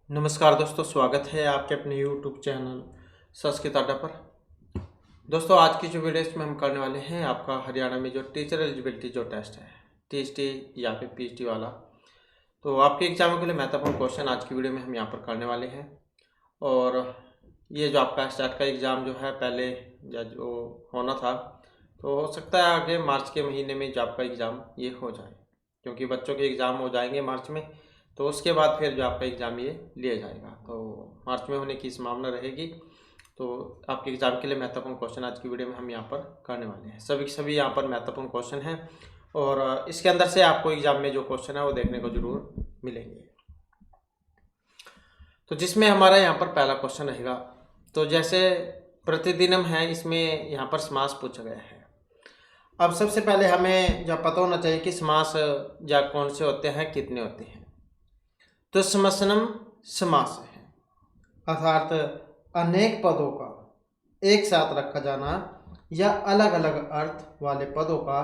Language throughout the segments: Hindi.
नमस्कार दोस्तों, स्वागत है आपके अपने YouTube चैनल संस्कृत अड्डा पर। दोस्तों, आज की जो वीडियो इसमें हम करने वाले हैं आपका हरियाणा में जो टीचर एलिजिबिलिटी जो टेस्ट है, टीएसटी या फिर पीएचटी वाला, तो आपके एग्जामों के लिए महत्वपूर्ण क्वेश्चन आज की वीडियो में हम यहाँ पर करने वाले हैं। और ये जो आपका स्टार्ट का एग्ज़ाम जो है पहले या जो होना था, तो हो सकता है आगे मार्च के महीने में जो आपका एग्ज़ाम ये हो जाए, क्योंकि बच्चों के एग्ज़ाम हो जाएंगे मार्च में, तो उसके बाद फिर जो आपका एग्ज़ाम ये लिया जाएगा, तो मार्च में होने की संभावना रहेगी। तो आपके एग्ज़ाम के लिए महत्वपूर्ण क्वेश्चन आज की वीडियो में हम यहाँ पर करने वाले हैं। सभी यहाँ पर महत्वपूर्ण क्वेश्चन हैं और इसके अंदर से आपको एग्ज़ाम में जो क्वेश्चन है वो देखने को जरूर मिलेंगे। तो जिसमें हमारा यहाँ पर पहला क्वेश्चन रहेगा, तो जैसे प्रतिदिनम है, इसमें यहाँ पर समास पूछा गया है। अब सबसे पहले हमें जो पता होना चाहिए कि समास या कौन से होते हैं, कितने होते हैं। तो समसनम समास है, अर्थात अनेक पदों का एक साथ रखा जाना या अलग अलग अर्थ वाले पदों का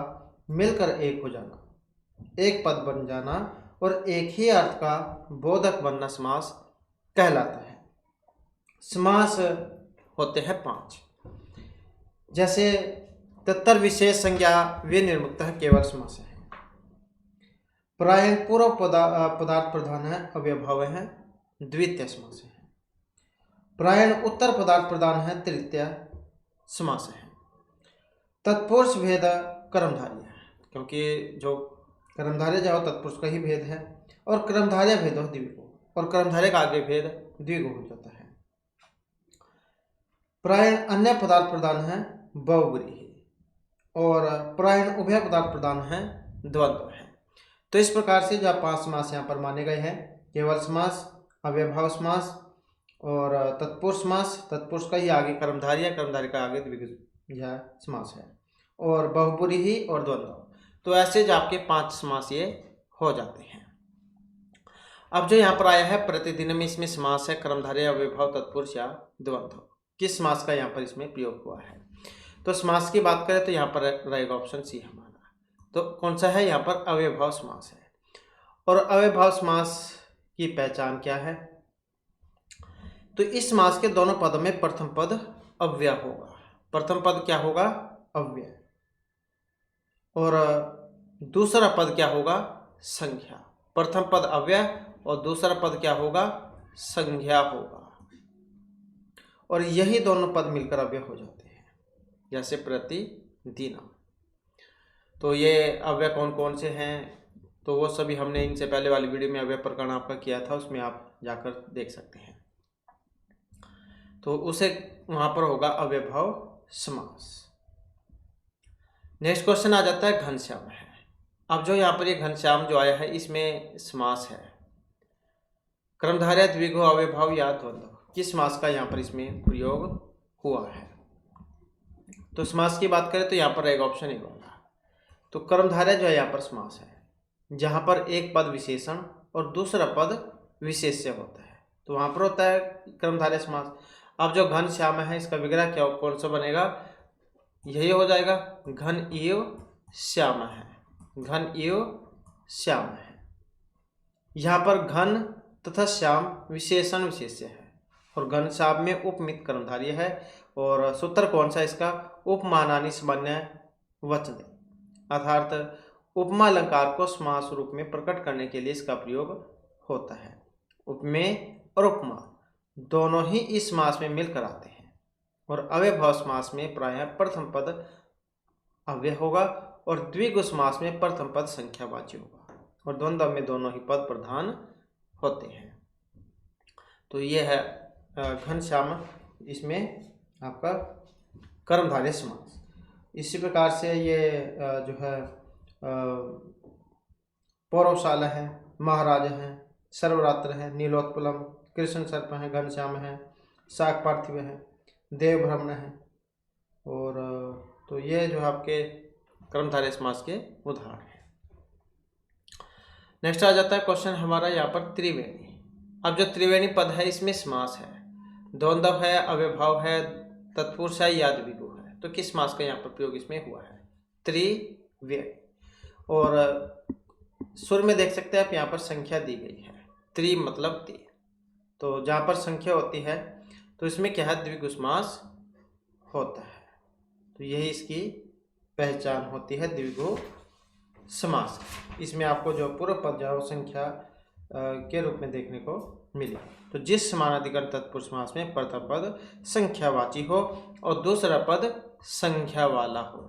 मिलकर एक हो जाना, एक पद बन जाना और एक ही अर्थ का बोधक बनना समास कहलाता है। समास होते हैं 5, जैसे तत्तर विशेष संज्ञा विनिर्मुक्तः केवल समास है, प्रायः पूर्व पदार्थ प्रधान है अव्यभाव है द्वितीय समास है, प्रायः उत्तर पदार्थ प्रधान है तृतीय समास है, तत्पुरुष भेद कर्मधार्य है, क्योंकि जो कर्मधार्य जो तत्पुरुष का ही भेद है, और कर्मधार्य भेद हो द्विगु, और कर्मधार्य का आगे भेद द्विगु हो जाता है। प्रायः अन्य पदार्थ प्रधान है बहुब्रीहि, और प्रायः उभय पदार्थ प्रधान है द्वंद्व है। तो इस प्रकार से जो 5 समास यहाँ पर माने गए हैं, केवल समास, अव्यभाव समास और तत्पुरुष समास, तत्पुरुष का ही आगे कर्मधार्य, कर्मधार्य का आगे द्विगु समास है, और बहुब्रीहि और द्वंद्व। तो ऐसे जो आपके 5 समास ये हो जाते हैं। अब जो यहाँ पर आया है प्रतिदिन में, इसमें समास है कर्मधारय, अव्यभाव, तत्पुरुष या द्वंद्व। किस समास का यहाँ पर इसमें प्रयोग हुआ है? तो समास की बात करें तो यहाँ पर रहेगा ऑप्शन सी हमारा। तो कौन सा है? यहाँ पर अव्यभाव समास है। और अव्यभाव समास की पहचान क्या है? तो इस समास के दोनों पदों में प्रथम पद अव्यय होगा। प्रथम पद क्या होगा? अव्यय। और दूसरा पद क्या होगा? संज्ञा। प्रथम पद अव्यय और दूसरा पद क्या होगा? संज्ञा होगा। और यही दोनों पद मिलकर अव्यय हो जाते हैं, जैसे प्रतिदिनम। तो ये अव्यय कौन कौन से हैं? तो वो सभी हमने इनसे पहले वाली वीडियो में अव्यय प्रकरण आपका किया था, उसमें आप जाकर देख सकते हैं। तो उसे वहां पर होगा अव्यभाव समास। नेक्स्ट क्वेश्चन आ जाता है घनश्याम है। अब जो यहाँ पर ये घनश्याम जो आया है, इसमें समास है कर्मधारय, द्विगु, अव्यभाव या द्वंद्व। किस समास का यहाँ पर इसमें प्रयोग हुआ है? तो समास की बात करें तो यहाँ पर रहेगा ऑप्शन ए वाला। तो कर्मधारय जो है यहाँ पर समास है, जहाँ पर एक पद विशेषण और दूसरा पद विशेष्य होता है, तो वहाँ पर होता है कर्मधारय समास। अब जो घनश्याम है, इसका विग्रह क्या कौन सा बनेगा? यही हो जाएगा, घन इव श्याम है, घन इव श्याम है। यहाँ पर घन तथा श्याम विशेषण विशेष्य है, और घनश्याम में उपमित कर्मधारय है। और सूत्र कौन सा इसका? उपमानानि सामान्य वचन, अर्थात उपमा अलंकार को समास रूप में प्रकट करने के लिए इसका प्रयोग होता है। उपमेय और उपमा दोनों ही इस समास में मिलकर आते हैं। और अव्यभाव समास में प्रायः प्रथम पद अव्यय होगा और द्विगु समास में प्रथम पद संख्यावाची होगा, और द्वंद्व में दोनों ही पद प्रधान होते हैं। तो ये है घनश्याम, इसमें आपका कर्मधारय समास। इसी प्रकार से ये जो है पौरवशाला है, महाराज है, सर्वरात्र है, नीलोत्पलम, कृष्ण सर्प है, घनश्याम है, शाक पार्थिव है, देव भ्रमण है। और तो ये जो आपके कर्मधारय समास के उदाहरण हैं। नेक्स्ट आ जाता है क्वेश्चन हमारा यहाँ पर त्रिवेणी। अब जो त्रिवेणी पद है, इसमें समास है, द्वंद्व है, अव्यभाव है, तत्पुरुष है या द्विगु है। तो किस समास का यहाँ पर प्रयोग इसमें हुआ है? त्रिवेणी। और सुर में देख सकते हैं आप, यहाँ पर संख्या दी गई है, त्रि मतलब 3। तो जहाँ पर संख्या होती है तो इसमें क्या है, द्विगु समास होता है। तो यही इसकी पहचान होती है द्विगु समास। इसमें आपको जो पूर्व पद जो संख्या के रूप में देखने को मिले। तो जिस समानाधिकरण तत्पुरुष समास में प्रथम पद संख्यावाची हो और दूसरा पद संख्या वाला हो,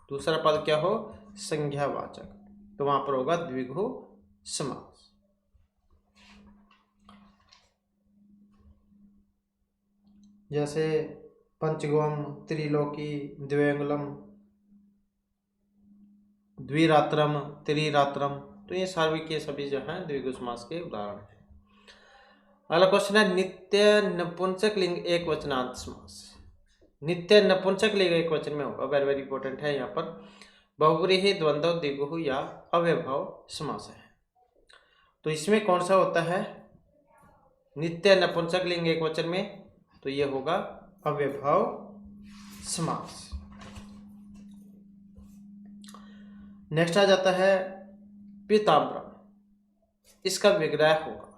दूसरा पद क्या हो, संख्यावाचक, तो वहां पर होगा द्विगु समास। जैसे पंचगोम, त्रिलोकी, द्व्यंगलम, द्विरात्रम, त्रिरात्रम, तो ये सारे के सभी जो हैं द्विगु समास के उदाहरण हैं। अगला क्वेश्चन है नित्य नपुंसक लिंग एक वचनांत समास। नित्य नपुंसक लिंग एक वचन में होगा, वेरी वेरी इंपॉर्टेंट है। यहाँ पर बहुव्रीहि, द्वंद्व, द्विगु या अव्ययभाव समास है। तो इसमें कौन सा होता है नित्य नपुंसक लिंग एक वचन में, तो ये होगा अव्ययभाव समास। नेक्स्ट आ जाता है पीताम्बरम, इसका विग्रह होगा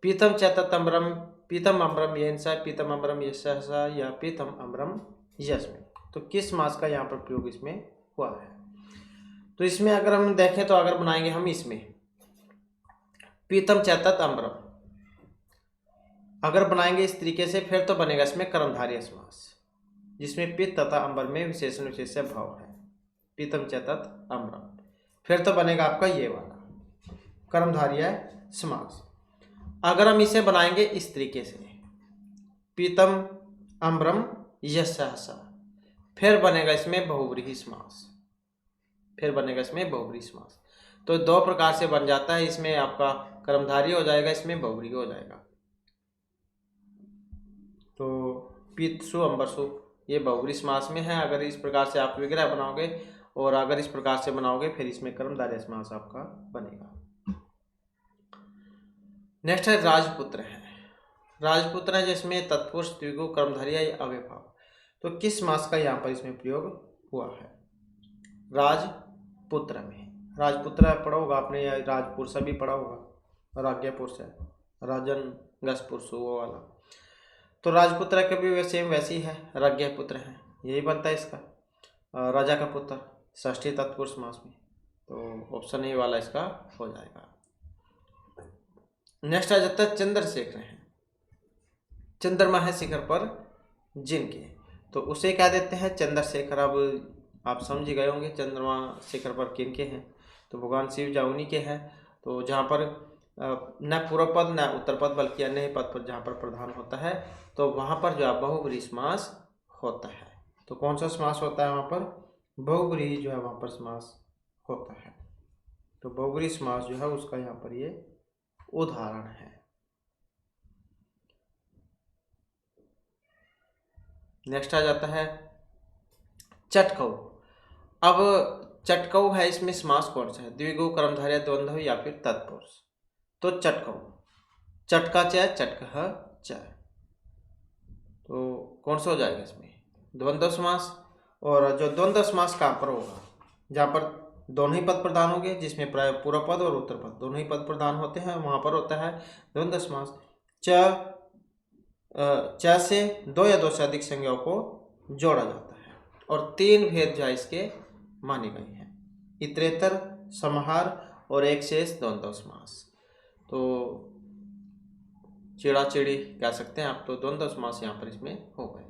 पीतम चैतम्बरम, पीतम अम्बरम येनसा, पीतम अम्बरम यशसा या पीतम अम्बरम यस्मिन्। तो किस मास का यहाँ पर प्रयोग इसमें हुआ है? तो इसमें अगर हम देखें तो अगर बनाएंगे हम इसमें पीतम चैतत अम्बरम, अगर बनाएंगे इस तरीके से फिर तो बनेगा इसमें कर्मधारय समास, जिसमें पित्त तथा अम्बर में विशेषण विशेष्य भाव है। पीतम चैतत अम्बरम, फिर तो बनेगा आपका ये वाला कर्मधारय समास। अगर हम इसे बनाएंगे इस तरीके से पीतम अम्बरम यशसा, फिर बनेगा इसमें बहुव्रीहि समास, फिर बनेगा इसमें बहुव्रीहि समास। तो दो प्रकार से बन जाता है, इसमें आपका कर्मधारय हो जाएगा, इसमें बहुव्रीहि हो जाएगा। तो पीतसु अम्बरसु ये बहुव्रीहि समास में है। अगर इस प्रकार से आप विग्रह बनाओगे और अगर इस प्रकार से बनाओगे फिर इसमें कर्मधारय समास आपका बनेगा। नेक्स्ट है राजपुत्र है। राजपुत्र है जिसमें तत्पुरुष, द्विगु, कर्मधारय या अव्ययभाव। तो किस समास का यहाँ पर इसमें प्रयोग हुआ है? राजपुत्र में। राजपुत्र पढ़ा होगा आपने, या राजपुरुष भी पढ़ा होगा, राज्ञपुरुष है, राजन गसपुरुष वो वाला। तो राजपुत्र का भी सेम वैसी है, राज्ञपुत्र है, यही बनता है इसका। राजा का पुत्र षष्ठी तत्पुरुष समास में, तो ऑप्शन ए वाला इसका हो जाएगा। नेक्स्ट आ जाता है चंद्रशेखर है। चंद्रमा है शिखर पर जिनके, तो उसे क्या देते हैं चंद्रशेखर। अब आप समझ गए होंगे चंद्रमा शिखर पर किनके हैं, तो भगवान शिव जा उन्हीं के हैं। तो जहाँ पर न पूर्व पद न उत्तर पद बल्कि अन्य पद पर जहाँ पर प्रधान होता है तो वहाँ पर जो है बहुव्रीहि समास होता है। तो कौन सा समास होता है वहाँ पर? बहुव्रीहि जो है वहाँ पर समास होता है। तो बहुव्रीहि समास जो है उसका यहाँ पर ये उदाहरण है। नेक्स्ट आ जाता है चटकऊ। अब चटकऊ है, इसमें समास कौन सा है? द्विगु, कर्मधारय, द्वंद्व या फिर तत्पुरुष। तो चटकऊ, चटका च, चटकह च, तो कौन सा हो जाएगा इसमें? द्वंद्व समास। और जो द्वंद्व समास कहाँ पर होगा? जहाँ पर दोनों ही पद प्रधान होंगे, जिसमें पूर्व पद और उत्तर पद दोनों ही पद प्रधान होते हैं, वहां पर होता है द्वंद्व समास। च से दो या दो से अधिक संज्ञाओं को जोड़ा जाता है और तीन भेद जो है इसके माने गए हैं, इतरेतर, समाहार और एक शेष द्वंद्व समास। तो चिड़ा चिड़ी कह सकते हैं आप, तो द्वंद्व समास यहाँ पर इसमें हो गए।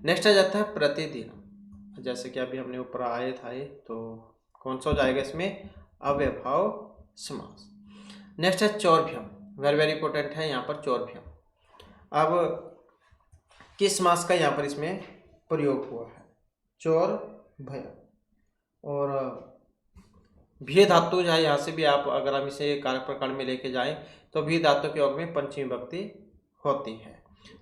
नेक्स्ट आ जाता है प्रतिदिन, जैसे कि अभी हमने ऊपर आए थे, तो कौन सा हो जाएगा इसमें? अव्ययभाव समास। नेक्स्ट है चौर्भ्यम, वेरी वेरी इंपॉर्टेंट है यहाँ पर चौर्भ्यम। अब किस समास का यहाँ पर इसमें प्रयोग हुआ है? चौर्भ्यम। और भी धातु जो है यहाँ से भी आप अगर हम इसे कारक प्रकार में लेके जाएं तो भी धातु के योग में पंचमी विभक्ति होती है।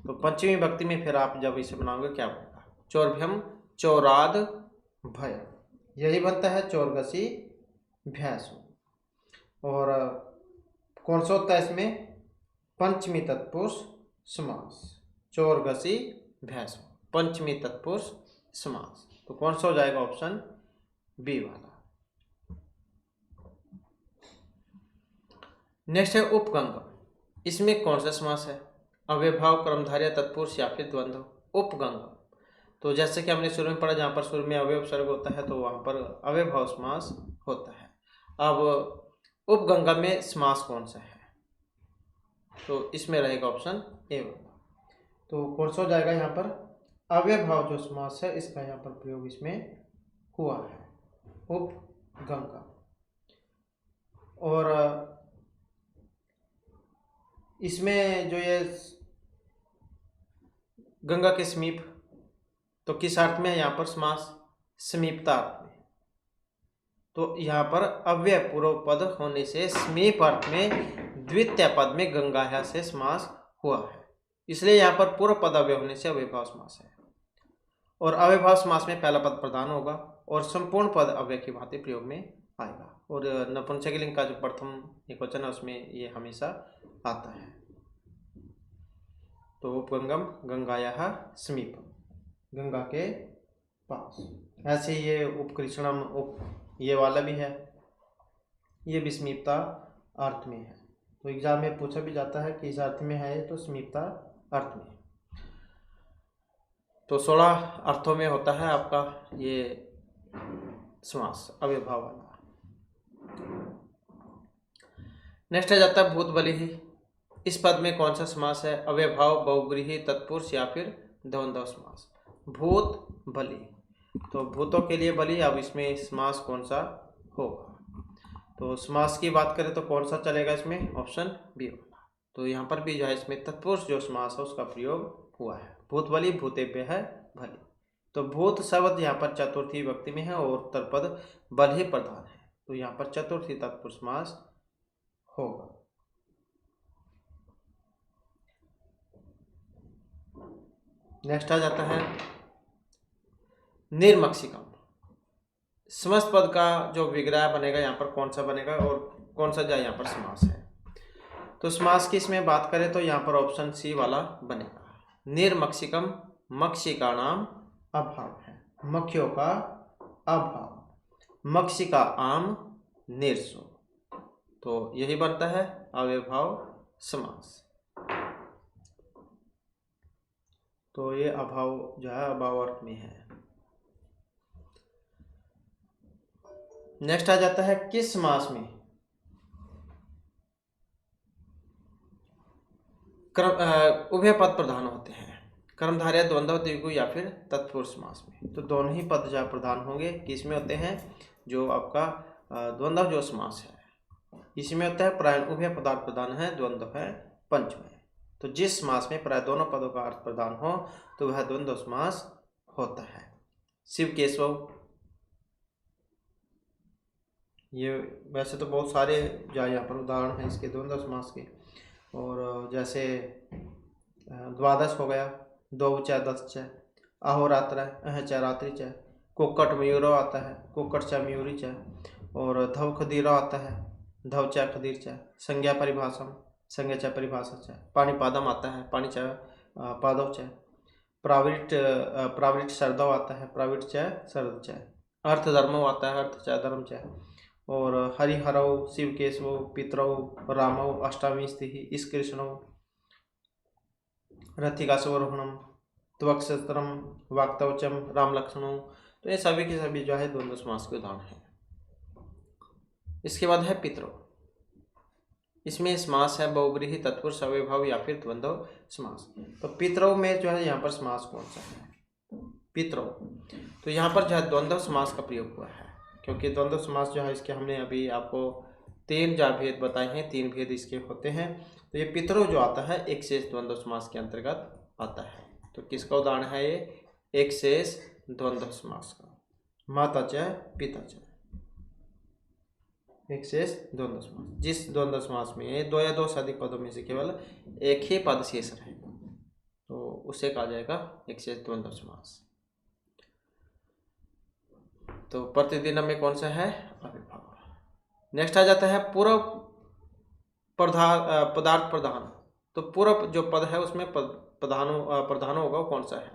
तो पंचमी विभक्ति में फिर आप जब इसे बनाओगे क्या बनेगा? चौर्भ्यम, चौराद भय, यही बनता है चौरगसी भैंसु। और कौन सा होता है इसमें? पंचमी तत्पुरुष समास, चौरगसी भैंसु, पंचमी तत्पुरुष समास। तो कौन सा हो जाएगा? ऑप्शन बी वाला। नेक्स्ट है उपगंगम। इसमें कौन सा समास है? अव्ययभाव, कर्मधारय, तत्पुरुष या फिर द्वंद्व, उपगंगम। तो जैसे कि हमने शुरू में पढ़ा, जहाँ पर शुरू में अवयव उपसर्ग होता है तो वहाँ पर अव्ययभाव समास होता है। अब उपगंगम में समास कौन सा है? तो इसमें रहेगा ऑप्शन ए। तो कौन सा हो जाएगा यहाँ पर? अव्ययभाव जो समास है इसका यहाँ पर प्रयोग इसमें हुआ है, उपगंगम। और इसमें जो ये गंगा के समीप, तो किस अर्थ में है यहाँ पर समास? समीपता अर्थ में। तो यहाँ पर अव्यय पूर्व पद होने से समीप अर्थ में द्वितीय पद में गंगाया से समास हुआ है, इसलिए यहाँ पर पूर्व पद अव्यय होने से अव्ययभाव समास है। और अव्ययभाव समास में पहला पद प्रधान होगा और संपूर्ण पद अव्यय की भांति प्रयोग में आएगा। और नपुंसकलिंग का जो प्रथम एकवचन है उसमें ये हमेशा आता है। तो उपगंगम गंगायाः समीपम, गंगा के पास। ऐसे ये उपकृष्णम, ये वाला भी है, ये भी समीपता अर्थ में है। तो एग्जाम में पूछा भी जाता है कि इस अर्थ में है, तो समीपता अर्थ में। तो 16 अर्थों में होता है आपका ये समास अव्ययभाव वाला। नेक्स्ट आ जाता है भूत बलिहि। इस पद में कौन सा समास है? अव्ययभाव, बहुव्रीहि, तत्पुरुष या फिर द्वंद्व समास। भूत बलि, तो भूतों के लिए बलि। अब इसमें समास कौन सा होगा? तो समास की बात करें तो कौन सा चलेगा इसमें? ऑप्शन बी होगा। तो यहाँ पर भी जो है इसमें तत्पुरुष जो समास है उसका प्रयोग हुआ है। भूत बलि, भूतेभ्य है भलि। तो भूत शब्द यहाँ पर चतुर्थी विभक्ति में है और उत्तर पद बल ही प्रधान है, तो यहाँ पर चतुर्थी तत्पुरुष समास होगा। नेक्स्ट आ जाता है निर्मक्षिकम। समस्त पद का जो विग्रह बनेगा यहाँ पर कौन सा बनेगा और कौन सा यहाँ पर समास है? तो समास की इसमें बात करें तो यहाँ पर ऑप्शन सी वाला बनेगा। निर्मक्षिकम, मक्षिका नाम अभाव है, मक्खियों का अभाव, मक्षिका आम निर्सो, तो यही बनता है अव्ययभाव समास। तो ये अभाव जो है अभाव अर्थ में है। नेक्स्ट आ जाता है किस समास में उभय पद प्रधान होते हैं? कर्मधारय, द्वंद्व, द्विगु या फिर तत्पुरुष समास में। तो दोनों ही पद जहाँ प्रधान होंगे किसमें होते हैं? जो आपका द्वंद्व जो समास है इसमें होता है प्रायण उभय पदार्थ प्रधान है, द्वंद्व है पंच में। तो जिस समास में प्राय दोनों पदों का अर्थ प्रदान हो तो वह द्वंद्व समास होता है। शिव केशव, ये वैसे तो बहुत सारे यहाँ पर उदाहरण हैं इसके द्वंद्व समास के। और जैसे द्वादश हो गया, दो च दस च, अहोरात्र अह च रात्रि च, कुक्कट मयूरो आता है, कुक्कट च मयूरी च, और धव खदीरो आता है, धव च खदीर च, संज्ञा परिभाषम, संज्ञा च परिभाषा च, पानी पादम आता है, पानी च पादव च, प्रावृट शरदव आता है, प्रावृट च शरद च, अर्थ धर्मो आता है, अर्थ च धर्म च, और हरिहरव, शिव केशव, पितरव, रामव, अष्टामी स्थिति, इस कृष्णव, रथिका स्वरोहणम, त्वक्षत्रम, वाक्तवचम, राम लक्ष्मणों। तो ये सभी के सभी जो है द्वंद्व समास के उदाहरण हैं। इसके बाद है पितरव। इसमें समास है बहुव्रीहि, तत्पुरुष, अव्ययभाव या फिर द्वंद्व समास। तो पितरव में जो है यहाँ पर समास कौन सा है? पितरव, तो यहाँ पर जो है द्वंद्व समास का प्रयोग हुआ है, क्योंकि द्वंद्व समास जो है इसके हमने अभी आपको 3 भेद बताए हैं, 3 भेद इसके होते हैं। तो ये पितरव जो आता है एक शेष द्वंद्व समास के अंतर्गत आता है। तो किसका उदाहरण है ये? एक शेष द्वंद्व समास का। माता च पिता च, एक शेष द्वंद्व समास। जिस द्वंद्व समास में 2 या 2 से अधिक पदों में से केवल एक ही पद शेष रहेगा तो उसे कहा जाएगा एक शेष द्वंद्व समास। तो प्रतिदिन में कौन सा है? अव्ययभाव। नेक्स्ट आ जाता है पूर्व पदार्थ प्रधान। तो पूर्व जो पद है उसमें प्रधान होगा वो कौन सा है?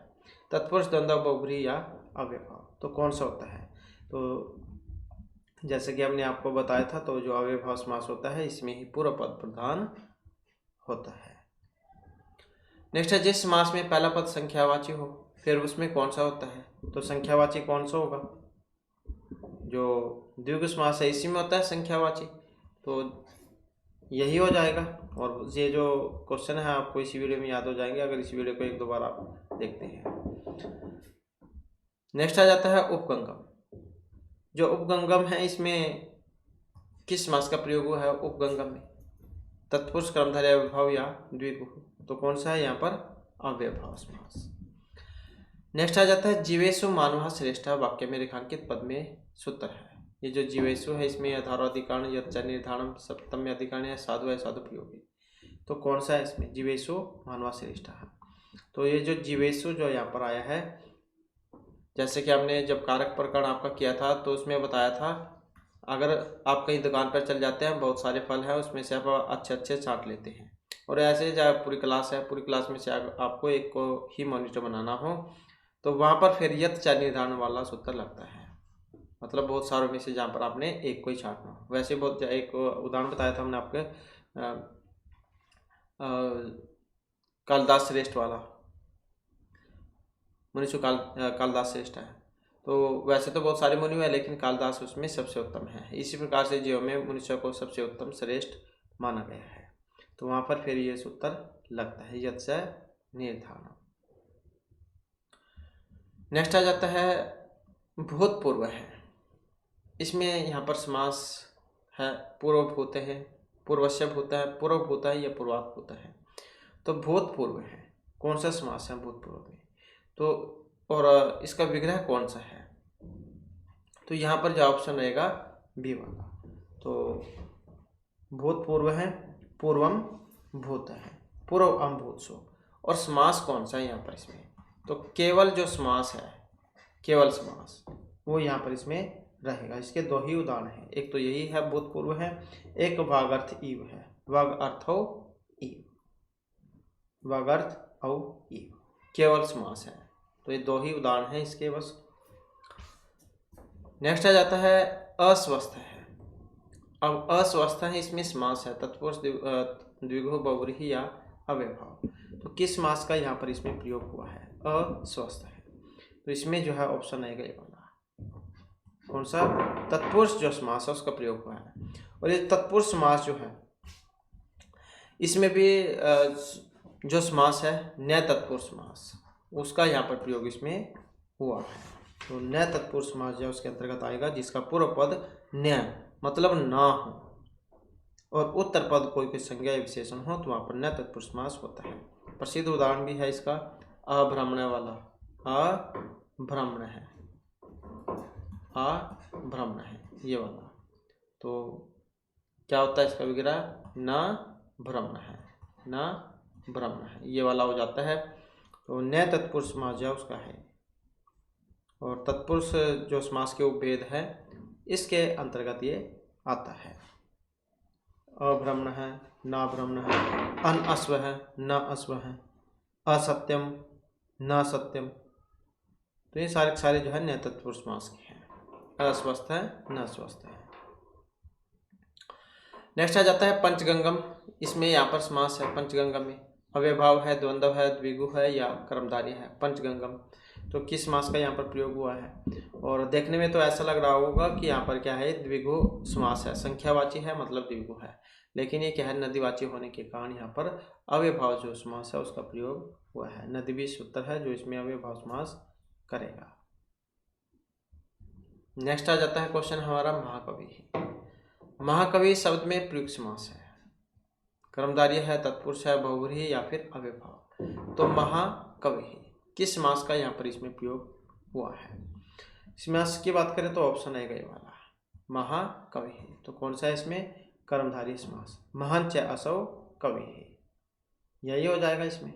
तत्पुरुष, द्वंद्व, बहुव्रीहि या अव्ययभाव। तो कौन सा होता है? तो जैसे कि हमने आपको बताया था, तो जो अव्ययभाव समास होता है इसमें ही पूर्व पद प्रधान होता है। नेक्स्ट है जिस समास में पहला पद संख्यावाची हो, फिर उसमें कौन सा होता है? तो संख्यावाची कौन सा होगा? जो द्विगु समास है इसी में होता है संख्यावाची, तो यही हो जाएगा। और ये जो क्वेश्चन है आपको इसी वीडियो में याद हो जाएंगे अगर इस वीडियो को एक दो बार आप देखते हैं। नेक्स्ट आ जाता है उपगंगम। जो उपगंगम है इसमें किस समास का प्रयोग हुआ है? उपगंगम में तत्पुरुष कर्मधारय अव्ययभाव या द्विगु, तो कौन सा है यहाँ पर? अव्ययभाव समास। नेक्स्ट आ जाता है जीवेशु मानवः श्रेष्ठ, वाक्य में रेखांकित पद में सूत्र है। ये जो जीवेशु है इसमें यथार्वाधिकरण यच्च निर्धारणम सप्तम अधिकरण है, साधु है, साधु प्रयोगी, तो कौन सा है इसमें? जीवेशु मानवः श्रेष्ठ है। तो ये जो जीवेशु जो यहाँ पर आया है, जैसे कि हमने जब कारक प्रकरण आपका किया था तो उसमें बताया था अगर आप कहीं दुकान पर चल जाते हैं, बहुत सारे फल हैं, उसमें से आप अच्छे अच्छे छांट लेते हैं, और ऐसे जब पूरी क्लास है, पूरी क्लास में से आपको एक को ही मॉनिटर बनाना हो तो वहाँ पर फिर यत च निर्धारण वाला सूत्र लगता है। मतलब बहुत सारों में से जहाँ पर आपने एक को ही छांटना हो। वैसे बहुत एक उदाहरण बताया था हमने आपके कालिदास श्रेष्ठ वाला, मनुष्य कालिदास श्रेष्ठ है, तो वैसे तो बहुत सारे मुनि हैं लेकिन कालिदास उसमें सबसे उत्तम है। इसी प्रकार से जीव में मनुष्य को सबसे उत्तम श्रेष्ठ माना गया है, तो वहाँ पर फिर ये सूत्र लगता है यत् से निर्धारण। नेक्स्ट आ जाता है भूतपूर्व है। इसमें यहाँ पर समास है पूर्वभूत है, पूर्वस्य भूत है, पूर्वभूत है या पूर्वात भूत है, तो भूतपूर्व है। कौन सा समास है भूतपूर्व में? तो और इसका विग्रह कौन सा है? तो यहाँ पर जो ऑप्शन रहेगा बी वाला, तो भूतपूर्व है, पूर्वम भूत है, पूर्व अम्भूतसु। और समास कौन सा है यहाँ पर इसमें? तो केवल जो समास है, केवल समास, वो यहाँ पर इसमें रहेगा। इसके दो ही उदाहरण हैं, एक तो यही है भूतपूर्व है, एक वागर्थ ईव है, वागर्थ ईव, वागर्थ और ईव केवल समास है, तो ये दो ही उदाहरण हैं इसके बस। नेक्स्ट आ जाता है अस्वस्थ है। अब अस्वस्थ है इसमें समास है तत्पुरुष द्विगु बहुव्रीहि या अव्ययभाव, तो किस समास का यहाँ पर इसमें प्रयोग हुआ है? अस्वस्थ है, तो इसमें जो है ऑप्शन आएगा ये वाला, कौन सा? तत्पुरुष जो समास है उसका प्रयोग हुआ है। और ये तत्पुरुष समास जो है इसमें भी जो समास है न्याय तत्पुरुष समास, उसका यहाँ पर प्रयोग इसमें हुआ है। तो न्याय तत्पुरुष समास जो उसके अंतर्गत आएगा जिसका पूर्व पद न्याय मतलब ना हो और उत्तर पद कोई संज्ञा या विशेषण हो तो वहाँ पर न्याय तत्पुरुष समास होता है। प्रसिद्ध उदाहरण भी है इसका अभ्रमण वाला, अभ्रमण है, अभ्रमण है ये वाला, तो क्या होता है इसका विग्रह? न भ्रमण है, न भ्रमण है, ये वाला हो जाता है। तो न्याय तत्पुरुष समास जो उसका है, और तत्पुरुष जो समास के उपभेद है इसके अंतर्गत ये आता है। अभ्रमण है, न भ्रमण है, अनअस्व है, न अस्व है, असत्यम, न सत्यम, तो ये सारे जो है न्याय तत्पुरुष समास के हैं। अस्वस्थ है, न स्वस्थ है। नेक्स्ट आ जाता है पंचगंगम। इसमें यहाँ पर समास है पंचगंगम में अव्ययभाव है, द्वंद्व है, द्विगु है या कर्मधारय है। पंचगंगम तो किस समास का यहाँ पर प्रयोग हुआ है? और देखने में तो ऐसा लग रहा होगा कि यहाँ पर क्या है? द्विगु समास है, संख्यावाची है मतलब द्विगु है, लेकिन ये क्या है? नदीवाची होने के कारण यहाँ पर अव्ययभाव जो समास है उसका प्रयोग हुआ है। नदीवी सूत्र है जो इसमें अव्ययभाव समास करेगा। नेक्स्ट आ जाता है क्वेश्चन हमारा महाकवि। महाकवि शब्द में प्रयुक्त समास है, कर्मधारय है, तत्पुरुष है, बहुव्रीहि या फिर अव्ययभाव। तो महाकवि किस समास का यहाँ पर इसमें प्रयोग हुआ है? समास की बात करें तो ऑप्शन आएगा ये वाला महाकवि, तो कौन सा है इसमें? कर्मधारय समास, महान च असौ कवि, यही हो जाएगा इसमें।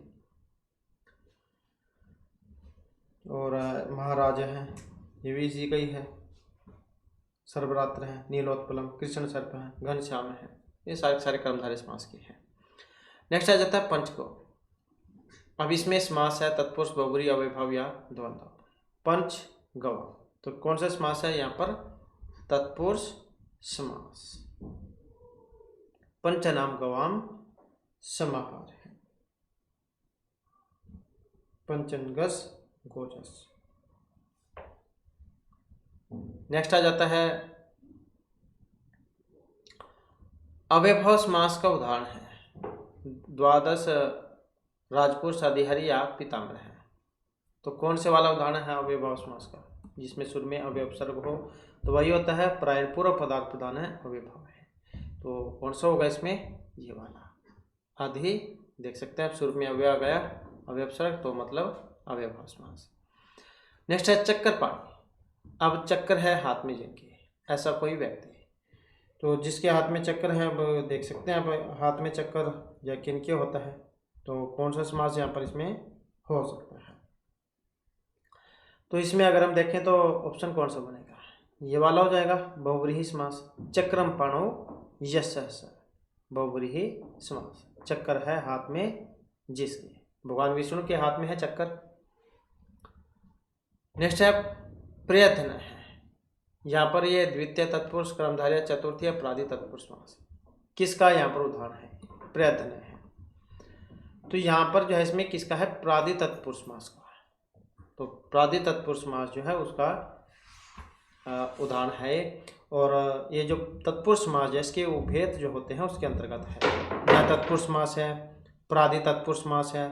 और महाराज है, ये भी इसी का ही है। सर्वरात्र है, नीलोत्पलम, कृष्ण सर्प है, घनश्याम है, ये सारे कर्मधारय समास के हैं। नेक्स्ट आ जाता है पंचगौ। अब इसमें समास है तत्पुरुष बहुव्रीहि अव्ययभाव या द्वंद्व। पंचगौ तो कौन सा समास है यहाँ पर? तत्पुरुष समास। पंच नाम गवाम समाहार है। पंचनगस गोजस। नेक्स्ट आ जाता है अव्ययभाव समास का उदाहरण है द्वादश राजपुरुष अधिहरि या पितामह है। तो कौन से वाला उदाहरण है अव्ययभाव समास का, जिसमें शुरू में अव्यय उपसर्ग हो? तो वही होता है प्रायण पूर्व पदार्थ प्रधान है अव्ययभाव है। तो कौन सा होगा इसमें? ये वाला अधि। देख सकते हैं आप शुरू में अव्यय आ गया अव्यय उपसर्ग, तो मतलब अव्ययभाव समास। नेक्स्ट है चक्कर पाणी। अब चक्कर है हाथ में जिनके, ऐसा कोई व्यक्ति तो जिसके हाथ में चक्कर है, अब देख सकते हैं आप हाथ में चक्कर या किनके होता है, तो कौन सा समास यहाँ पर इसमें हो सकता है? तो इसमें अगर हम देखें तो ऑप्शन कौन सा बनेगा? ये वाला हो जाएगा बहुव्रीहि समास। चक्रम पाणौ यस्य, बहुव्रीहि समास। चक्कर है हाथ में जिसके, भगवान विष्णु के हाथ में है चक्कर। नेक्स्ट है प्रयत्न है। यहाँ पर ये द्वितीय तत्पुरुष कर्मधारय चतुर्थी अपराधी तत्पुरुष समास। किसका यहाँ पर उदाहरण है? प्रयत्न है। तो यहाँ पर जो है इसमें किसका है? प्रादि तत्पुरुष समास का। तो प्रादि तत्पुरुष समास जो है उसका उदाहरण है। और ये जो तत्पुरुष समास है इसके उभेद जो होते हैं उसके अंतर्गत है। यहाँ तत्पुरुष समास है, प्रादि तत्पुरुष समास है,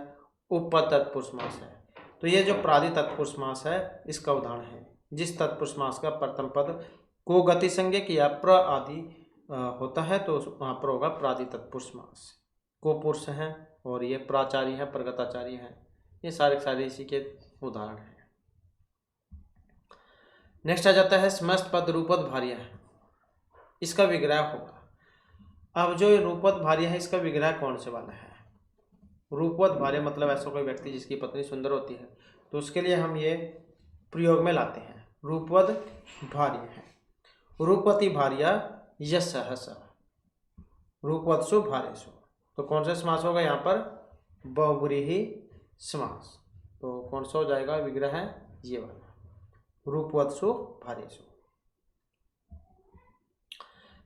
उपपद तत्पुरुष समास है। तो ये जो प्रादि तत्पुरुष समास है इसका उदाहरण है जिस तत्पुरुष समास का प्रथम पद को गति संज्ञक या प्र आदि होता है, तो वहाँ पर होगा प्रादि तत्पुरुष समास। को पुरुष हैं और ये प्राचार्य है, प्रगताचार्य है, ये सारे इसी के उदाहरण हैं। नेक्स्ट आ जाता है समस्त पद रूपद भार्य है, इसका विग्रह होगा। अब जो रूपद भार्य है इसका विग्रह कौन से वाला है? रूपवत भार्य मतलब ऐसा कोई व्यक्ति जिसकी पत्नी सुंदर होती है, तो उसके लिए हम ये प्रयोग में लाते हैं। रूपवद भार्य है रूपवती भार्या यस्य स, रूपवत्सु भार्यसु। तो कौन सा समास होगा यहाँ पर? बहुव्रीहि समास। तो कौन सा हो जाएगा विग्रह? है ये वाला रूपवत्सु भार्यसु।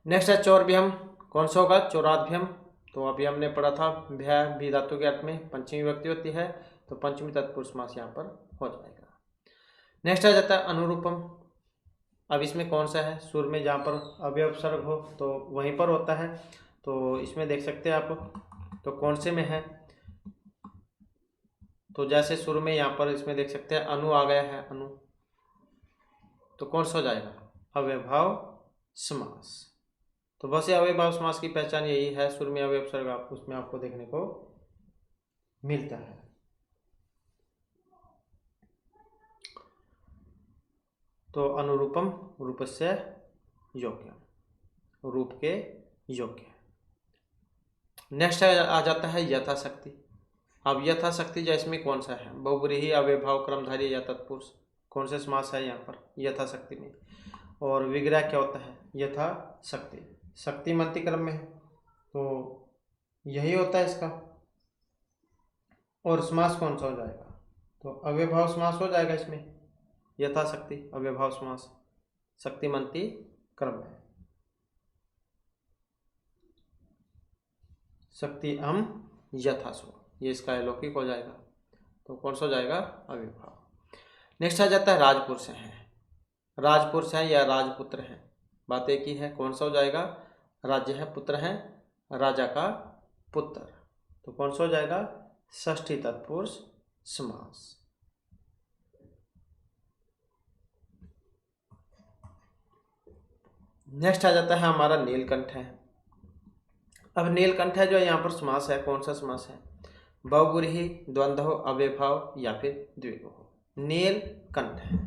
नेक्स्ट है चौरभ्यम। कौन सा होगा? चौराभ्यम। तो अभी हमने पढ़ा था भय भी धातु के अर्थ में पंचमी विभक्ति होती है, तो पंचमी तत्पुरुष समास यहाँ पर हो जाएगा। नेक्स्ट आ जाता है अनुरूपम। अब इसमें कौन सा है? सुर में जहाँ पर अव्यय उपसर्ग हो तो वहीं पर होता है। तो इसमें देख सकते हैं आप, तो कौन से में है? तो जैसे सुर में यहाँ पर इसमें देख सकते हैं अनु आ गया है, अनु। तो कौन सा हो जाएगा? अव्ययभाव समास। तो बस ये अव्ययभाव समास की पहचान यही है, सुर में अव्यय उपसर्ग आप उसमें आपको देखने को मिलता है। तो अनुरूपम रूपस्य योग्य, रूप के योग्य। नेक्स्ट आ जाता है यथाशक्ति। अब यथाशक्ति जो इसमें कौन सा है? बहुव्रीहि अव्ययभाव क्रमधारी या तत्पुरुष। कौन से समास है यहाँ पर यथाशक्ति में? और विग्रह क्या होता है? यथाशक्ति शक्ति मंती क्रम में है, तो यही होता है इसका। और समास कौन सा हो जाएगा? तो अव्ययभाव समास हो जाएगा इसमें। यथाशक्ति अव्ययभाव समास शक्तिमंती क्रम है। शक्ति अम यथासो, ये इसका अलौकिक हो जाएगा। तो कौन सा हो जाएगा? अव्ययभाव। नेक्स्ट आ जाता है राजपुरुष हैं। राजपुरुष है या राजपुत्र है, बात एक ही है। कौन सा हो जाएगा? राज्य है, पुत्र है, राजा का पुत्र। तो कौन सा हो जाएगा? षष्ठी तत्पुरुष समास। नेक्स्ट आ जाता है हमारा नीलकंठ है। अब नीलकंठ है जो यहाँ पर समास है, कौन सा समास है? बहुव्रीहि द्वंद्व अव्ययभाव या फिर द्विगु। नीलकंठ है।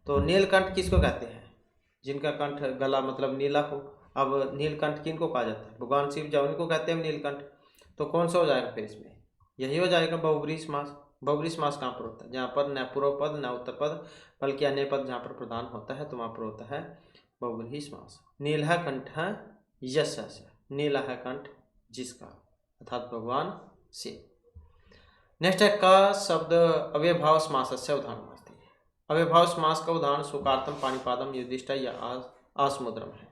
तो नीलकंठ किसको कहते हैं? जिनका कंठ गला मतलब नीला हो। अब नीलकंठ किनको कहा जाता है? भगवान शिव जो उनको कहते हैं नीलकंठ। तो कौन सा हो जाएगा फिर इसमें? यही हो जाएगा बहुव्रीहि समास। बहुव्रीहि समास कहाँ पर होता है? जहाँ पर न पूर्व पद न उत्तर पद बल्कि अन्य पद जहाँ पर प्रधान होता है तो वहाँ पर होता है बहुव्रीहि समास। नीलः कंठः यस्य, नीला है कंठ जिसका, अर्थात भगवान शिव। नेक्स्ट है का शब्द अव्ययभाव समासस्य उदाहरण। अव्ययभाव समास का उदाहरण सुकार्तम, पाणिपादम, युधिष्ठिर या आसमुद्रम है।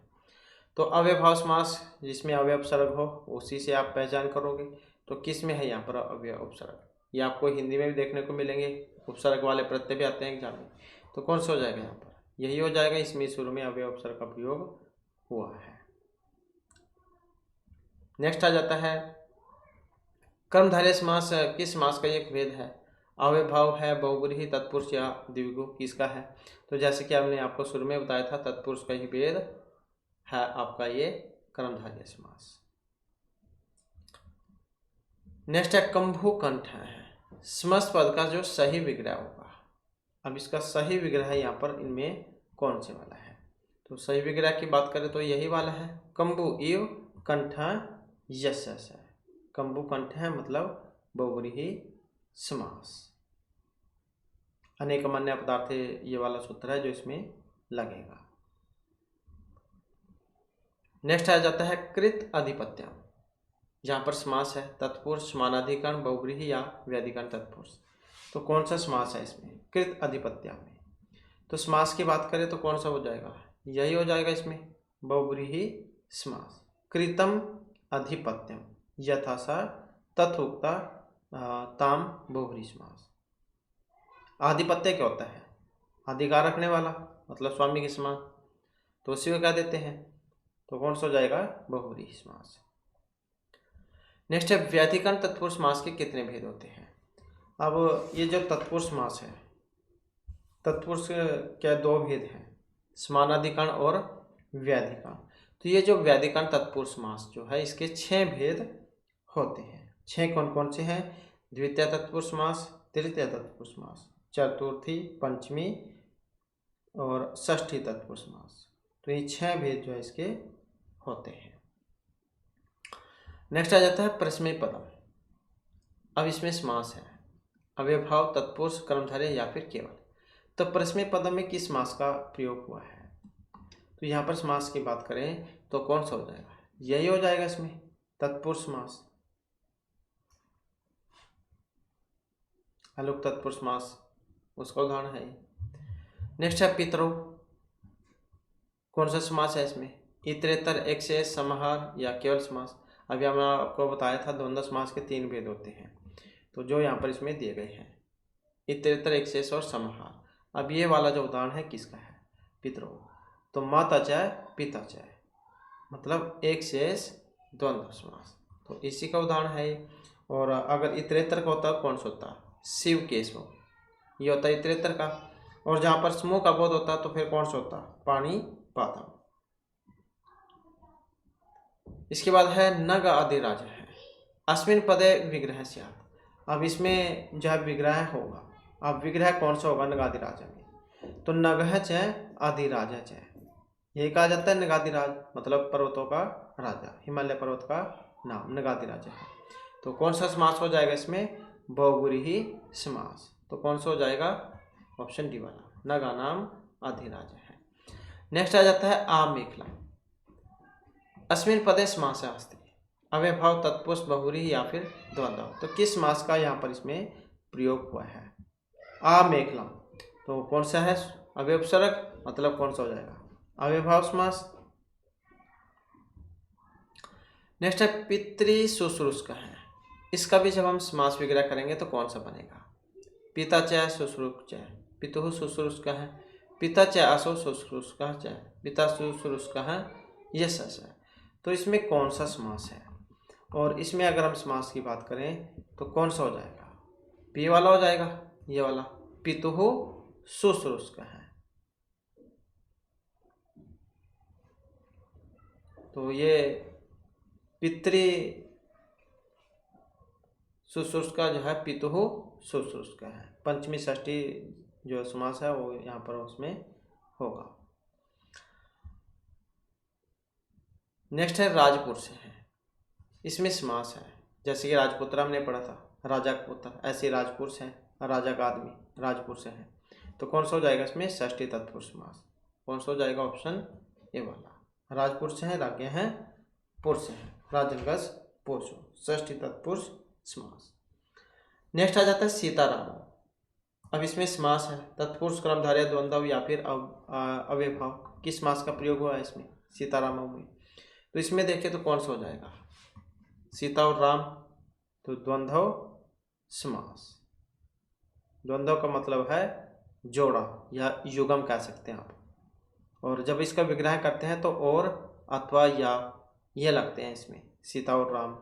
तो अव्ययभाव समास जिसमें अव्यय उपसर्ग हो उसी से आप पहचान करोगे। तो किस में है यहाँ पर अव्यय उपसर्ग? ये आपको हिंदी में भी देखने को मिलेंगे, उपसर्ग वाले प्रत्यय भी आते हैं एग्जाम में। तो कौन सा हो जाएगा यहाँ पर? यही हो जाएगा, इसमें शुरू में अव्यय उपसर्ग का प्रयोग हुआ है। नेक्स्ट आ जाता है कर्मधारय समास। किस समास का एक भेद है? अव्ययभाव है, बहुब्रीहि, तत्पुरुष या द्विगु, किसका है? तो जैसे कि हमने आपको शुरू में बताया था, तत्पुरुष का ही भेद है आपका ये कर्मधारय समास। नेक्स्ट है कंभुकंठ है, समस्त पद का जो सही विग्रह होगा। अब इसका सही विग्रह यहाँ पर इनमें कौन से वाला है? तो सही विग्रह की बात करें तो यही वाला है, कंबु इव कंठ यश है। कंबु कंठ है मतलब बहुव्रीहि समास। अनेक मान्य पदार्थ ये वाला सूत्र है जो इसमें लगेगा। नेक्स्ट आ जाता है कृत अधिपत्यम, जहाँ पर समास है तत्पुरुष, समानाधिकरण, बहुव्रीहि या व्याधिकरण तत्पुरुष। तो कौन सा समास है इसमें? कृत अधिपत्या में। तो समास की बात करें तो कौन सा हो जाएगा? यही हो जाएगा इसमें, बहुव्रीहि समास। कृतम अधिपत्यम यथा सा तथोक्ता ताम बहुव्रीहि समास। आधिपत्य क्या होता है? अधिकार रखने वाला, मतलब स्वामी के समान, तो उसी को क्या देते हैं? तो कौन सा हो जाएगा? बहुव्रीहि समास। नेक्स्ट है व्याधिकरण तत्पुरुष समास के कितने भेद होते हैं? अब ये जो तत्पुरुष समास है, तत्पुरुष क्या दो भेद हैं, समानाधिकरण और व्याधिकरण। तो ये जो व्याधिकरण तत्पुरुष समास जो है, इसके 6 भेद होते हैं। 6 कौन कौन से हैं? द्वितीय तत्पुरुष समास, तृतीय तत्पुरुष समास, चतुर्थी, पंचमी और षष्ठी तत्पुरुष समास। तो ये 6 भेद जो है इसके होते हैं। नेक्स्ट आ जाता है परस्मैपदम पदम। अब इसमें समास है अव्ययभाव, तत्पुरुष, कर्मधारय या फिर केवल। तो परस्मैपदम पदम में किस समास का प्रयोग हुआ है? तो यहाँ पर समास की बात करें तो कौन सा हो जाएगा? यही हो जाएगा इसमें, तत्पुरुष समास। अलुक तत्पुरुष समास उसका उदाहरण है। नेक्स्ट है पितरो, कौन सा समास है इसमें? इतरेतर, एक्सेस, समाहार या केवल समास। अभी हमने आपको बताया था द्वंद्व समास के 3 भेद होते हैं, तो जो यहाँ पर इसमें दिए गए हैं, इतरेतर, एक्सेस और समाहार। अब ये वाला जो उदाहरण है किसका है? पितरो। तो माता चाय पिता चाय, मतलब एक्सेस द्वंद्व समास, तो इसी का उदाहरण है। और अगर इतरेतर का होता कौन सा होता? शिव केशव, ये होता है इतरेतर का। और जहाँ पर समूह का बोध होता तो फिर कौन सा होता? पानी पाता। इसके बाद है नग अधिराज है, अस्मिन पदे विग्रह स्यात्। अब इसमें जो है विग्रह होगा। अब विग्रह कौन सा होगा नगाधिराज में? तो नगह च अधिराज च, यही कहा जाता है नगाधिराज, मतलब पर्वतों का राजा, हिमालय पर्वत का नाम नगाधिराज है। तो कौन सा समास हो जाएगा इसमें? बहुव्रीहि समास। तो कौन सा हो जाएगा? ऑप्शन डी वाला, नगा नाम अधिराज है। नेक्स्ट आ जाता है आमेखला, अस्मिन पदे समासः अस्ति, अव्ययभाव, तत्पुरुष, बहुव्रीहि या फिर द्वंद्व। तो किस समास का यहाँ पर इसमें प्रयोग हुआ है? आमेखलम, तो कौन सा है? अव्यय उपसर्ग, मतलब कौन सा हो जाएगा? अव्ययभाव समास। नेक्स्ट है पितृ शुश्रूषक है, इसका भी जब हम समास विग्रह करेंगे तो कौन सा बनेगा? पिता च शुश्रूषक च, पितुः शुश्रूषक है, पिता च असौ शुश्रूषक च, पिता शुश्रूषक है, यश है। तो इसमें कौन सा समास है? और इसमें अगर हम समास की बात करें तो कौन सा हो जाएगा? पी वाला हो जाएगा, ये वाला, पितुः शुश्रूषक है। तो ये पितृ शुश्रूषक जो है पितुः शुश्रूषक है। पंचमी षष्ठी जो समास है वो यहाँ पर उसमें होगा। नेक्स्ट है राजपुरुष है, इसमें समास है, जैसे कि राजपुत्र हमने पढ़ा था, राजा का पुत्र, ऐसे राजपुरुष है, राजा का आदमी राजपुरुष है। तो कौन सा हो जाएगा इसमें? षष्ठी तत्पुरुष समास। कौन सा हो जाएगा? ऑप्शन ए वाला, राजपुरुष है, राज्ञ है, पुरुष है, राजनगस पुरुष, षष्ठी तत्पुरुष समास। नेक्स्ट आ जाता है सीताराम। अब इसमें समास है तत्पुरुष, कर्मधारय, द्वंद्व या फिर अव्ययभाव। किस समास का प्रयोग हुआ है इसमें? सीताराम में। तो इसमें देखें तो कौन सा हो जाएगा? सीता और राम, तो द्वंद्व समास। द्वंद्व का मतलब है जोड़ा या युगम कह सकते हैं आप। और जब इसका विग्रह करते हैं तो और अथवा या ये लगते हैं इसमें। सीता और राम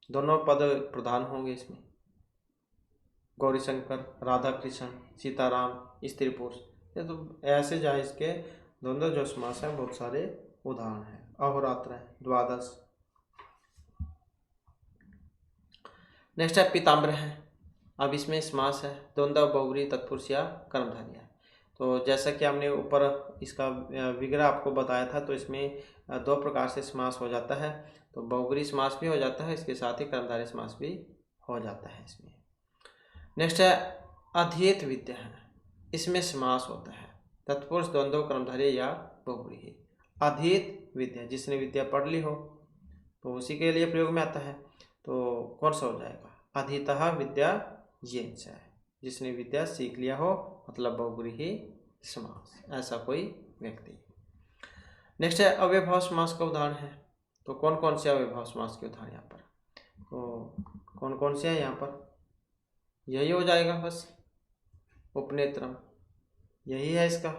दोनों पद प्रधान होंगे इसमें। गौरी शंकर, राधा कृष्ण, सीताराम, स्त्री पुरुष, ये तो ऐसे जहाँ इसके द्वंद्व जो समास है बहुत सारे उदाहरण हैं। अहोरात्र है, द्वादश। नेक्स्ट है पीताम्बर है। अब इसमें समास है द्वंद्व, बहुब्रीहि, तत्पुरुष या कर्मधारय है। तो जैसा कि हमने ऊपर इसका विग्रह आपको बताया था, तो इसमें दो प्रकार से समास हो जाता है। तो बहुब्रीहि समास भी हो जाता है, इसके साथ ही कर्मधारय समास भी हो जाता है इसमें। नेक्स्ट है अधीत विद्या है। इसमें समास होता है तत्पुरुष, द्वंद्व, कर्मधारय या बहुब्रीहि। अधीत विद्या, जिसने विद्या पढ़ ली हो तो उसी के लिए प्रयोग में आता है। तो कौन सा हो जाएगा? अधीतः विद्या येन च, जिसने विद्या सीख लिया हो, मतलब बहुब्रीहि समास, ऐसा कोई व्यक्ति। नेक्स्ट है अव्ययभाव समास का उदाहरण है। तो कौन कौन से अव्ययभाव समास के उदाहरण यहाँ पर? तो कौन कौन से हैं यहाँ पर? यही हो जाएगा बस, उपनेत्रम, यही है इसका।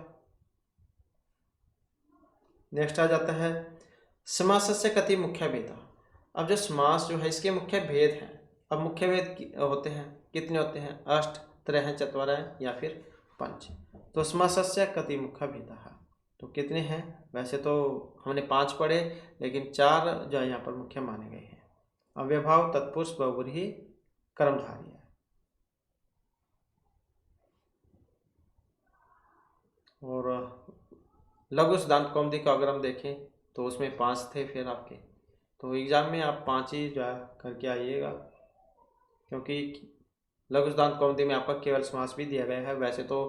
नेक्स्ट आ जाता है समासस्य कति मुख्य भेदा। अब जो समास जो है इसके मुख्य भेद हैं। अब मुख्य भेद होते हैं, कितने होते हैं? अष्ट, त्रय, चत्वारः या फिर पंच। तो समासस्य कति मुख्य भेदा, तो कितने हैं? वैसे तो हमने 5 पढ़े, लेकिन 4 जो यहाँ पर मुख्य माने गए हैं। अव्ययभाव, तत्पुरुष, बहुब्रीहि, कर्मधारय। और लघु सिद्धांत कौमुदी का अगर हम देखें तो उसमें 5 थे फिर आपके। तो एग्ज़ाम में आप 5 ही जो है करके आइएगा, क्योंकि लघु सिद्धांत कौमुदी में आपका केवल समास भी दिया गया है। वैसे तो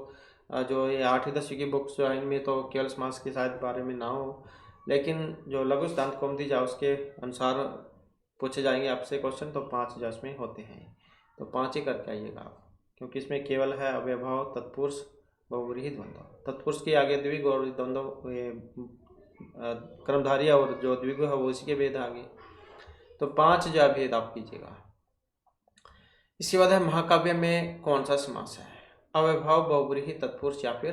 जो ये 8वीं 10वीं की बुक्स जो है इनमें तो केवल समास के शायद बारे में ना हो, लेकिन जो लघु सिद्धांत कौमुदी जो उसके अनुसार पूछे जाएंगे आपसे क्वेश्चन, तो 5 जो इसमें होते हैं। तो 5 ही करके आइएगा आप, क्योंकि इसमें केवल है अव्ययभाव, तत्पुरुष, बहुब्रीहि, द्वंद्व। तत्पुरुष के आगे द्विगु और द्वंद्व कर्मधारय और जो द्विगु है वो इसी के भेद आगे। तो 5 जो है भेद आप कीजिएगा। इसके बाद है महाकाव्य में कौन सा समास है? अव्ययभाव, बहुब्रीहि, तत्पुरुष या फिर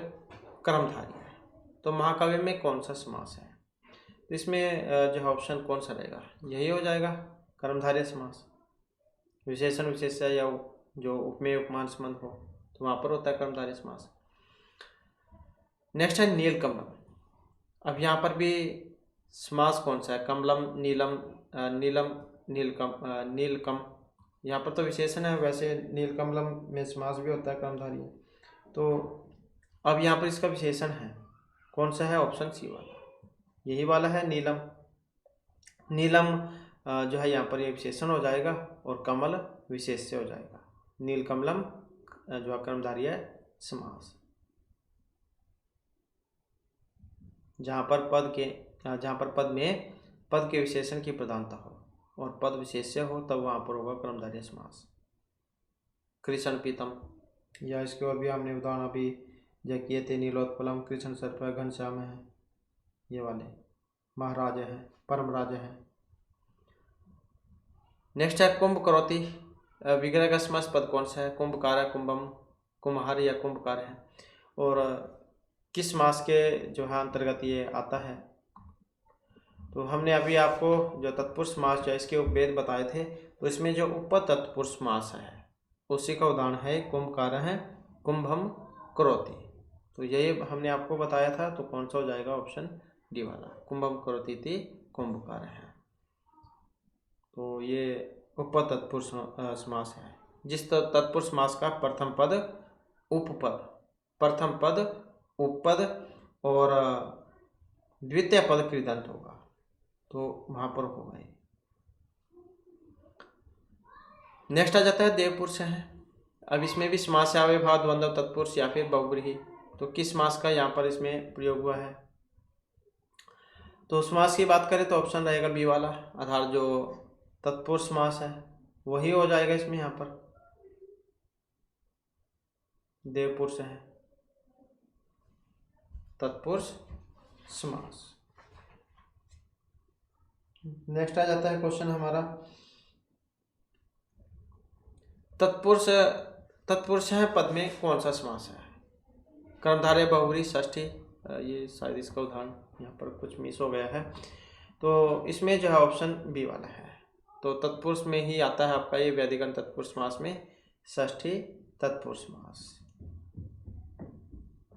कर्मधारय। तो महाकाव्य में कौन सा समास है? तो इसमें जो ऑप्शन कौन सा रहेगा? यही हो जाएगा, कर्मधारय समास। विशेषण विशेष्य या जो उपमेय उपमान संबंध हो तो वहाँ पर होता है कर्मधारय समास। नेक्स्ट है नीलकमलम। अब यहाँ पर भी समास कौन सा है? कमलम, नीलम, नीलम, नीलकम। यहाँ पर तो विशेषण है, वैसे नीलकमलम में समास भी होता है कर्मधारय। तो अब यहाँ पर इसका विशेषण है, कौन सा है? ऑप्शन सी वाला, यही वाला है नीलम। नीलम जो है यहाँ पर ये विशेषण हो जाएगा और कमल विशेष्य हो जाएगा। नीलकमलम जो है कर्मधारय समास। जहाँ पर पद में पद के विशेषण की प्रधानता हो और पद विशेष्य हो, तब वहाँ पर होगा कर्मधारय समास। कृष्ण पीतम, या इसके और भी हमने उदाहरण अभी जो किए थे, नीलोत्पलम, कृष्ण सर्प, घनश्याम है, ये वाले महाराज है, परम राज है। नेक्स्ट है कुंभ करोति। विग्रह का समास पद कौन सा है? कुंभकार है, कुंभम, कुम्हार या कुंभकार है। और किस मास के जो है अंतर्गत ये आता है? तो हमने अभी आपको जो तत्पुरुष समास जो है इसके उपभेद बताए थे। तो इसमें जो उपतत्पुरुष समास है उसी का उदाहरण है कुंभकार है, कुंभम करोति। तो यही हमने आपको बताया था। तो कौन सा हो जाएगा? ऑप्शन डी वाला, कुंभम करोति थी कुंभकार है। तो ये उपतत्पुरुष समास है। जिस तत्पुरुष समास का प्रथम पद उपपद, प्रथम पद उपपद और द्वितीय पद कृदंत होगा, तो वहाँ पर होगा। नेक्स्ट आ जाता है देवपुरुष है। अब इसमें भी समास है अव्ययभाव, द्वंद्व, तत्पुरुष या फिर बहुब्रीहि। तो किस समास का यहाँ पर इसमें प्रयोग हुआ है? तो समास की बात करें तो ऑप्शन रहेगा बी वाला, अर्थात जो तत्पुरुष समास है वही हो जाएगा इसमें। यहाँ पर देवपुरुष है, तत्पुरुष समास। नेक्स्ट आ जाता है क्वेश्चन हमारा तत्पुरुष तत्पुरुष है पद में कौन सा समास है? कर्मधारय बहुव्रीहि षष्ठी, ये शायद इसका उदाहरण यहाँ पर कुछ मिस हो गया है, तो इसमें जो है ऑप्शन बी वाला है। तो तत्पुरुष में ही आता है आपका ये वैदिकन तत्पुरुष समास में षष्ठी तत्पुरुष समास।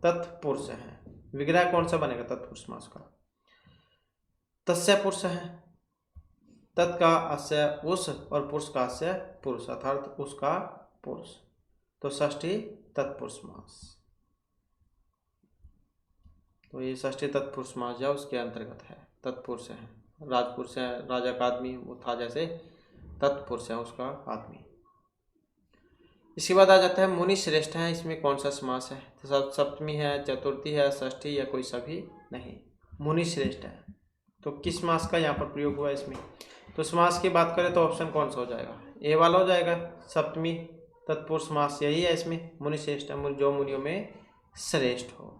तत्पुरुष है, विग्रह कौन सा बनेगा तत्पुरुष समास का? तस्य पुरुष है, तत् का अस्य उस और पुरुष का अस्य पुरुष, अर्थात उसका पुरुष, तो षष्ठी तत्पुरुष समास। तो ये षष्ठी तत्पुरुष समास जो उसके अंतर्गत है। तत्पुरुष है, राजपुरुष है, राजा का आदमी वो था जैसे, तत्पुरुष है उसका आदमी। इसके बाद आ जाता है मुनि श्रेष्ठ है, इसमें कौन सा समास है? तो सप्तमी है, चतुर्थी है, षष्ठी या कोई सभी नहीं, मुनि श्रेष्ठ है। तो किस समास का यहाँ पर प्रयोग हुआ है इसमें? तो समास की बात करें तो ऑप्शन कौन सा हो जाएगा? ए वाला हो जाएगा, सप्तमी तत्पुरुष समास यही है इसमें, मुनि श्रेष्ठ है, जो मुनियों में श्रेष्ठ हो।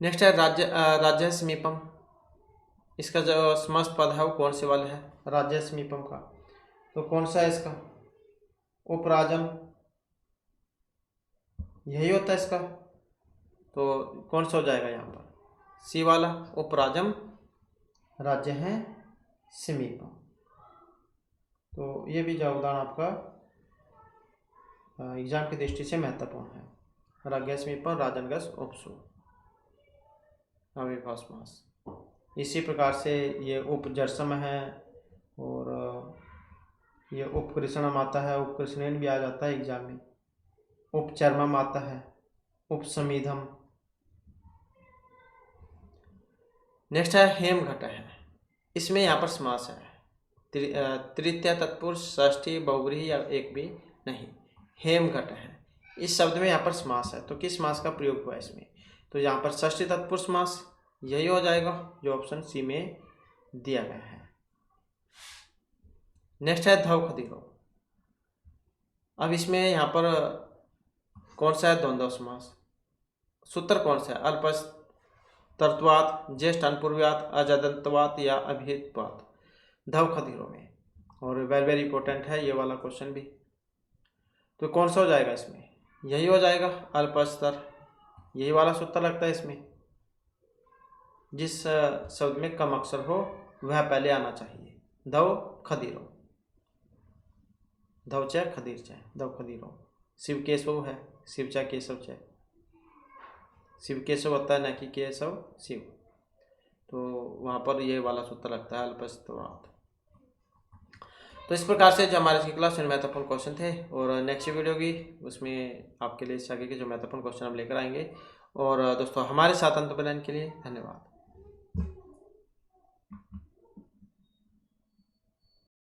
नेक्स्ट है राज्य समीपम, इसका जो समस्त पद है वो कौन से वाला है? राज्य समीपम का, तो कौन सा है इसका? उपराजम, यही होता है इसका, तो कौन सा हो जाएगा यहाँ पर? सी वाला, उपराजम राज्य है समीपम। तो ये भी उदाहरण आपका एग्जाम की दृष्टि से महत्वपूर्ण है। राज्य समीपम राजनगस उपसु अविभाव समास। इसी प्रकार से ये उपजरसम है और ये उपकृष्णम आता है, उपकृष्णेन भी आ जाता है एग्जाम में, उपचर्मम आता है, उपसमीधम। नेक्स्ट है हेमघट है, इसमें यहाँ पर समास है तृतीय तत्पुरुष, षष्ठी, बहुव्रीहि या एक भी नहीं, हेमघट है। इस शब्द में यहाँ पर समास है, तो किस समास का प्रयोग हुआ है इसमें? तो यहाँ पर षष्ठी तत्पुरुष समास यही हो जाएगा जो ऑप्शन सी में दिया गया है। नेक्स्ट है धव खदीरो। अब इसमें यहाँ पर कौन सा है? द्वंद्व समास। सूत्र कौन सा है? अल्पस्तर्त्वात्, ज्येष्ठ अनुपूर्व्यात्, अजदंतवात् या अभिहितवात्, धव खदीरो में। और वेरी वेरी इंपॉर्टेंट है ये वाला क्वेश्चन भी। तो कौन सा हो जाएगा इसमें? यही हो जाएगा अल्पस्तर, यही वाला सूत्र लगता है इसमें। जिस शब्द में कम अक्षर हो वह पहले आना चाहिए। धव खदीरो, धव च खदीर च, धव खदीरो। शिव केशव है, शिव च केशव च, शिव केशव होता है न कि केशव शिव, तो वहाँ पर ये वाला सूत्र लगता है अल्पस्त्वात्। तो इस प्रकार से जो हमारे क्लास में महत्वपूर्ण क्वेश्चन थे, और नेक्स्ट वीडियो की उसमें आपके लिए इस आगे के जो महत्वपूर्ण क्वेश्चन हम लेकर आएंगे। और दोस्तों हमारे साथ अंत बनाने के लिए धन्यवाद।